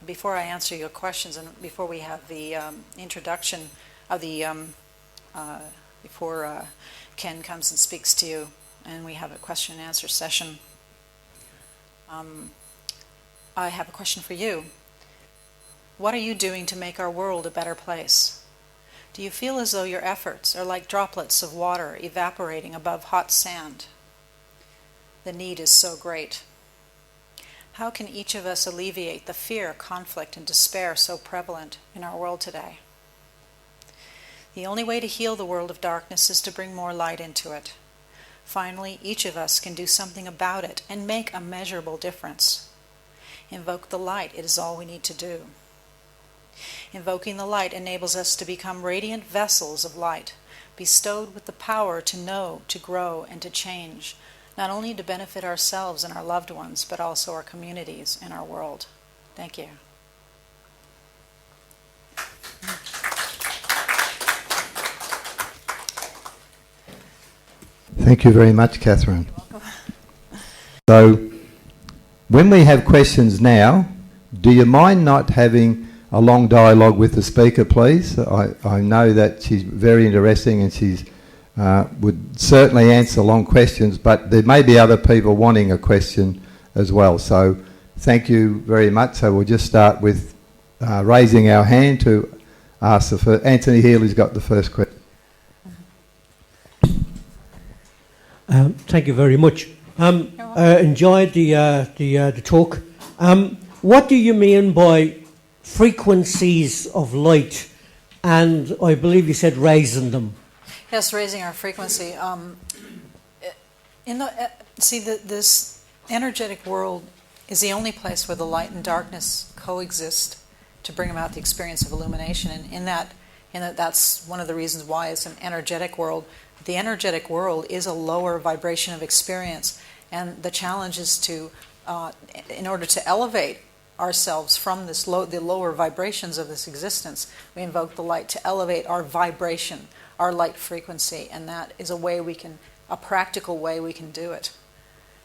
before I answer your questions and before we have the introduction of the, before Ken comes and speaks to you and we have a question and answer session, I have a question for you. What are you doing to make our world a better place? Do you feel as though your efforts are like droplets of water evaporating above hot sand? The need is so great. How can each of us alleviate the fear, conflict, and despair so prevalent in our world today? The only way to heal the world of darkness is to bring more light into it. Finally, each of us can do something about it and make a measurable difference. Invoke the light. It is all we need to do. Invoking the light enables us to become radiant vessels of light, bestowed with the power to know, to grow, and to change, not only to benefit ourselves and our loved ones, but also our communities and our world. Thank you. Thank you very much, Catherine. So, when we have questions now, do you mind not having a long dialogue with the speaker, please? I know that she's very interesting and she's would certainly answer long questions, but there may be other people wanting a question as well. So thank you very much. So we'll just start with raising our hand to ask the first. Anthony Healy's got the first question. Thank you very much. Enjoyed the talk. What do you mean by frequencies of light? And I believe you said raising them. Yes, raising our frequency. This energetic world is the only place where the light and darkness coexist to bring about the experience of illumination. And in that, that's one of the reasons why it's an energetic world. The energetic world is a lower vibration of experience, and the challenge is to, in order to elevate ourselves from this the lower vibrations of this existence, we invoke the light to elevate our vibration, our light frequency, and that is a practical way we can do it.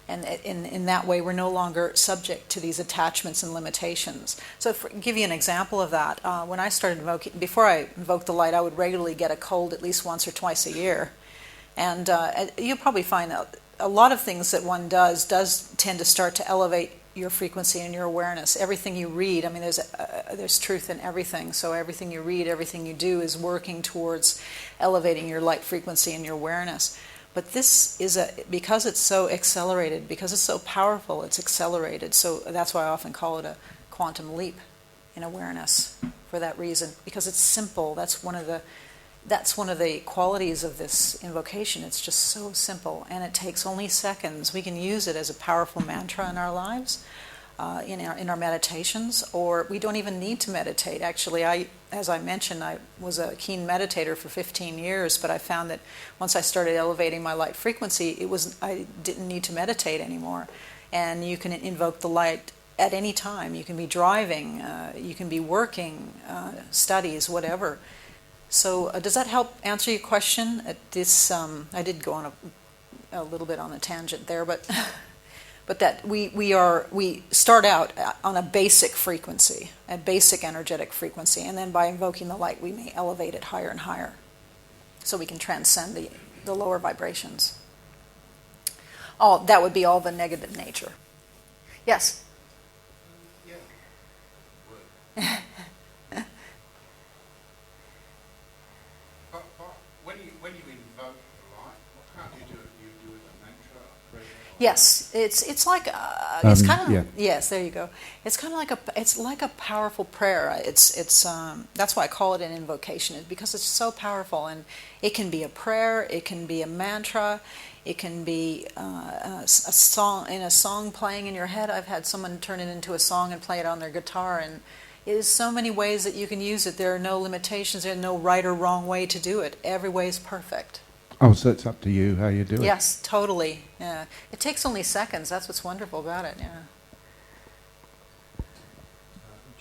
And in that way, we're no longer subject to these attachments and limitations. So to give you an example of that, when I started before I invoked the light, I would regularly get a cold at least once or twice a year. And you'll probably find that a lot of things that one does tend to start to elevate your frequency and your awareness. Everything you read, I mean, there's truth in everything. So everything you read, everything you do is working towards elevating your light frequency and your awareness. But this is because it's so accelerated, because it's so powerful, it's accelerated. So that's why I often call it a quantum leap in awareness for that reason. Because it's simple. That's one of the qualities of this invocation. It's just so simple, and it takes only seconds. We can use it as a powerful mantra in our lives, in our meditations, or we don't even need to meditate. Actually, as I mentioned, I was a keen meditator for 15 years, but I found that once I started elevating my light frequency, I didn't need to meditate anymore. And you can invoke the light at any time. You can be driving, you can be working, studies, whatever. So does that help answer your question? I did go on a little bit on a tangent there, but that we start out on a basic frequency, a basic energetic frequency, and then by invoking the light, we may elevate it higher and higher, so we can transcend the lower vibrations. That would be all the negative nature. Yes. Yeah. When you invoke the light, what can't you do? You do it a mantra, a prayer. Yes, it's like it's kind of yes. There you go. It's kind of like a powerful prayer. It's that's why I call it an invocation, because it's so powerful, and it can be a prayer, it can be a mantra, it can be a song playing in your head. I've had someone turn it into a song and play it on their guitar, and there's so many ways that you can use it. There are no limitations. There's no right or wrong way to do it. Every way is perfect. Oh, so it's up to you how you do it. Yes, totally. Yeah, it takes only seconds. That's what's wonderful about it. Yeah.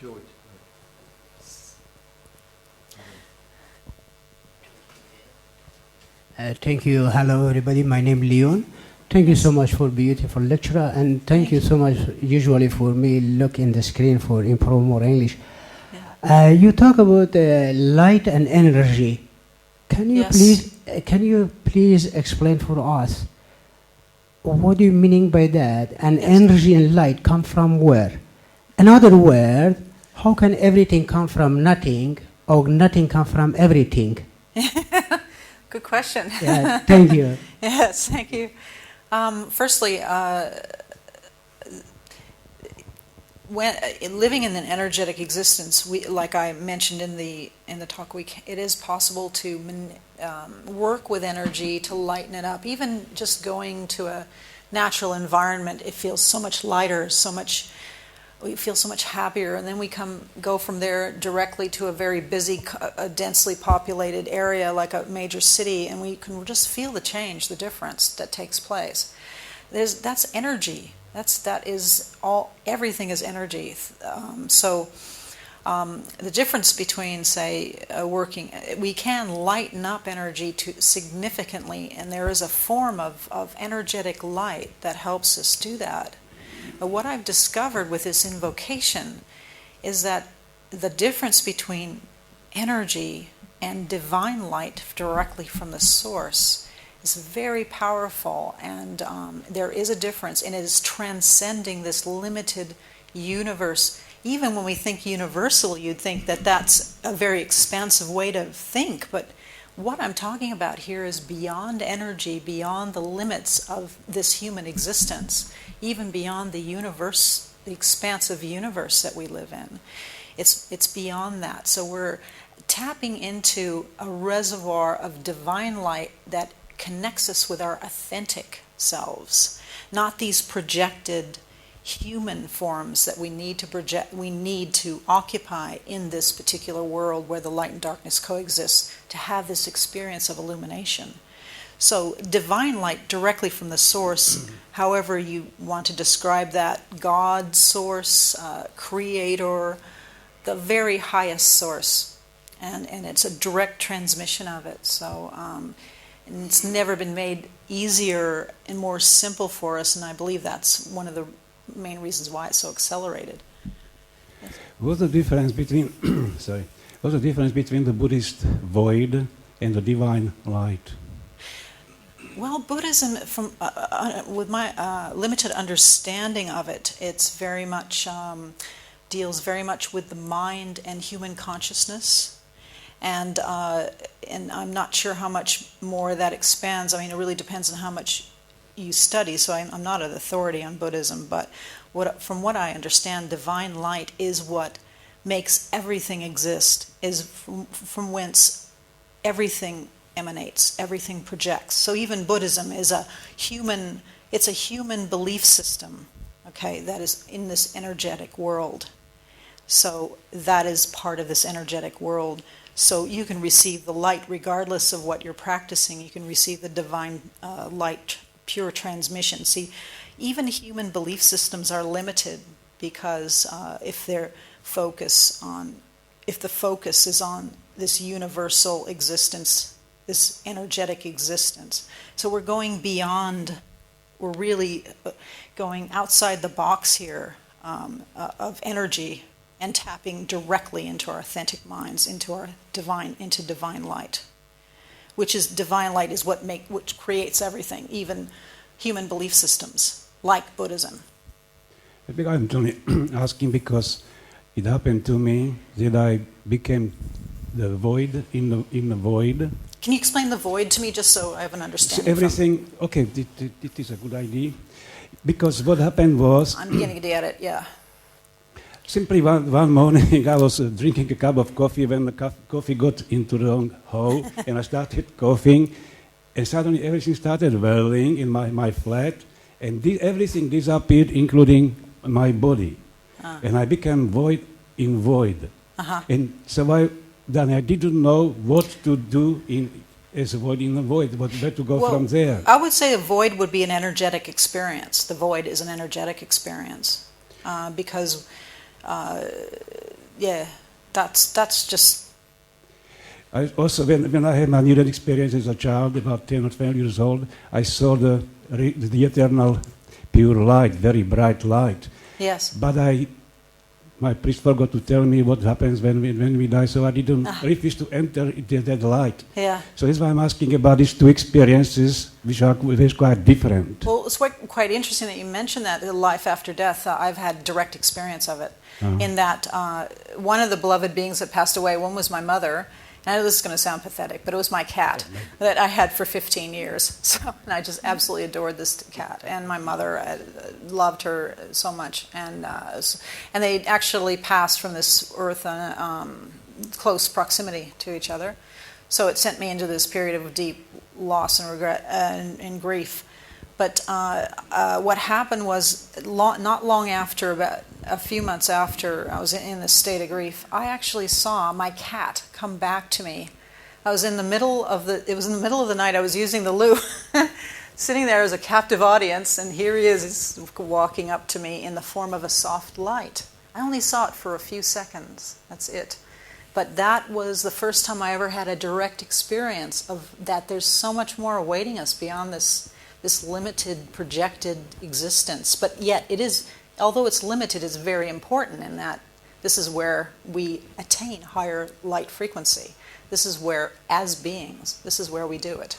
George. Thank you. Hello, everybody. My name is Leon. Thank you so much for beautiful lecture, and thank you so much usually for me look in the screen for improve more English. Yeah. You talk about light and energy. Can you Yes. please explain for us what do you meaning by that? And Yes. energy and light come from where? In other words, how can everything come from nothing or nothing come from everything? Good question. Yeah, thank you. Yes, thank you. Firstly, when living in an energetic existence, like I mentioned in the talk, it is possible to work with energy to lighten it up. Even just going to a natural environment, it feels so much lighter, we feel so much happier, and then we go from there directly to a very busy, densely populated area like a major city, and we can just feel the change, the difference that takes place. That's energy. Everything is energy. The difference between, say, we can lighten up energy significantly, and there is a form of energetic light that helps us do that. But what I've discovered with this invocation is that the difference between energy and divine light directly from the source is very powerful, and there is a difference, and it is transcending this limited universe. Even when we think universal, you'd think that that's a very expansive way to think, but what I'm talking about here is beyond energy, beyond the limits of this human existence, even beyond the universe, the expansive universe that we live in. It's beyond that. So we're tapping into a reservoir of divine light that connects us with our authentic selves, not these projected human forms that we need to occupy in this particular world where the light and darkness coexist to have this experience of illumination. So divine light directly from the source, however you want to describe that, God, source, creator, the very highest source, and it's a direct transmission of it. So and it's never been made easier and more simple for us, and I believe that's one of the main reasons why it's so accelerated. Yes. What's the difference between what's the difference between the Buddhist void and the divine light? Well, Buddhism, with my limited understanding of it, it's very much deals very much with the mind and human consciousness, and I'm not sure how much more that expands. I mean, it really depends on how much you study, so I'm not an authority on Buddhism, but from what I understand, divine light is what makes everything exist, is from whence everything emanates, everything projects. So even Buddhism is a human belief system, okay, that is in this energetic world. So that is part of this energetic world. So you can receive the light regardless of what you're practicing. You can receive the divine light, pure transmission. See, even human belief systems are limited because if the focus is on this universal existence, this energetic existence. So we're going beyond, we're really going outside the box here of energy and tapping directly into our authentic minds, into divine light. Which is divine light is which creates everything, even human belief systems, like Buddhism. I'm only asking because it happened to me that I became the void in the void. Can you explain the void to me, just so I have an understanding? Everything, okay, it is a good idea. Because what happened was... I'm beginning to get it, yeah. Simply one morning I was drinking a cup of coffee when the coffee got into the wrong hole and I started coughing and suddenly everything started whirling in my flat and everything disappeared including my body. And I became void in void. And so I didn't know what to do as a void in the void, where to go from there. I would say a void would be an energetic experience. The void is an energetic experience because... that's just... I also, when I had my near-death experience as a child, about 10 or 12 years old, I saw the eternal pure light, very bright light. Yes. But my priest forgot to tell me what happens when we die, so I didn't refuse to enter into that light. Yeah. So that's why I'm asking about these two experiences, which are quite different. Well, it's quite interesting that you mentioned that, the life after death. I've had direct experience of it. In that one of the beloved beings that passed away, one was my mother. And I know this is going to sound pathetic, but it was my cat that I had for 15 years. So, and I just absolutely adored this cat. And my mother loved her so much. And they actually passed from this earth in close proximity to each other. So it sent me into this period of deep loss and regret and grief. But what happened was, not long after, about a few months after I was in this state of grief, I actually saw my cat come back to me. It was in the middle of the night. I was using the loo, sitting there as a captive audience, and here he is, he's walking up to me in the form of a soft light. I only saw it for a few seconds. That's it. But that was the first time I ever had a direct experience of that there's so much more awaiting us beyond this limited, projected existence. But yet it is, although it's limited, it's very important in that this is where we attain higher light frequency. This is where, as beings, this is where we do it.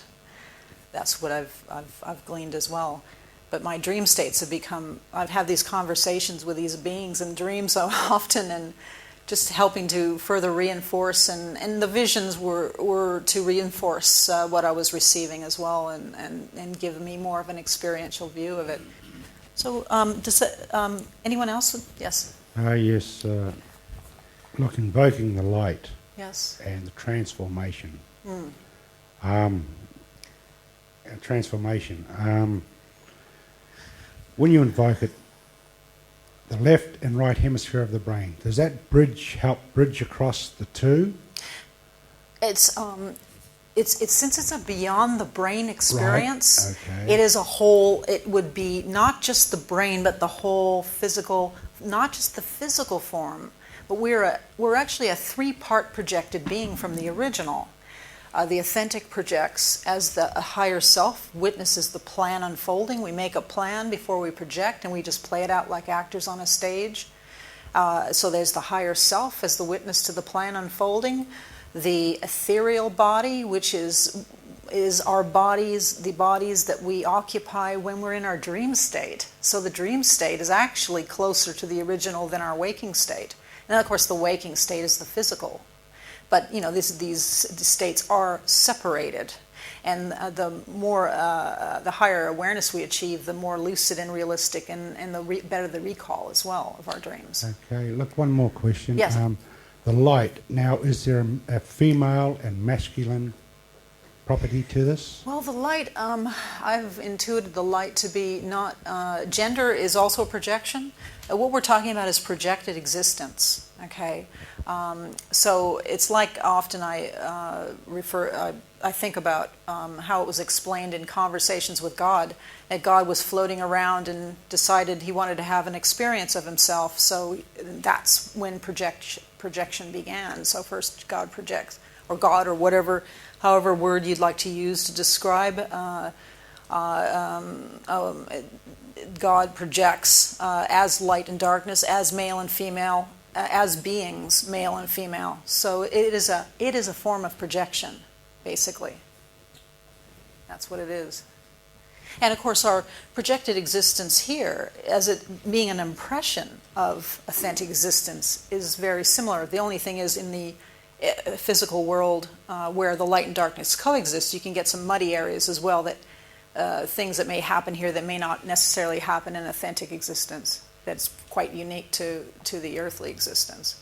That's what I've gleaned as well. But my dream states have become, I've had these conversations with these beings in dreams so often, and just helping to further reinforce, and the visions were to reinforce what I was receiving as well, and give me more of an experiential view of it. So, anyone else? Yes. Yes. Look, invoking the light. Yes. And the transformation. Transformation. When you invoke it, the left and right hemisphere of the brain, does that help bridge across the two? It's since it's a beyond the brain experience. Right. Okay. It is a whole. It would be not just the brain, but the whole physical, not just the physical form. But we're actually a three-part projected being from the original. The authentic projects as the higher self, witnesses the plan unfolding. We make a plan before we project, and we just play it out like actors on a stage. So there's the higher self as the witness to the plan unfolding. The ethereal body, which is our bodies, the bodies that we occupy when we're in our dream state. So the dream state is actually closer to the original than our waking state. And of course, the waking state is the physical. But these states are separated, and the higher awareness we achieve, the more lucid and realistic, and the better the recall as well of our dreams. Okay. Look, one more question. Yes. The light. Now, is there a female and masculine property to this? Well, the light, I've intuited the light to be not, gender is also a projection. What we're talking about is projected existence, okay? So it's like often I think about how it was explained in conversations with God, that God was floating around and decided he wanted to have an experience of himself, so that's when projection began. So first God projects, or God, or whatever, however word you'd like to use to describe, God projects as light and darkness, as male and female, as beings, male and female. So it is a form of projection, basically. That's what it is. And of course, our projected existence here, as it being an impression of authentic existence, is very similar. The only thing is, in the physical world where the light and darkness coexist, you can get some muddy areas as well, that things that may happen here that may not necessarily happen in authentic existence. That's quite unique to the earthly existence.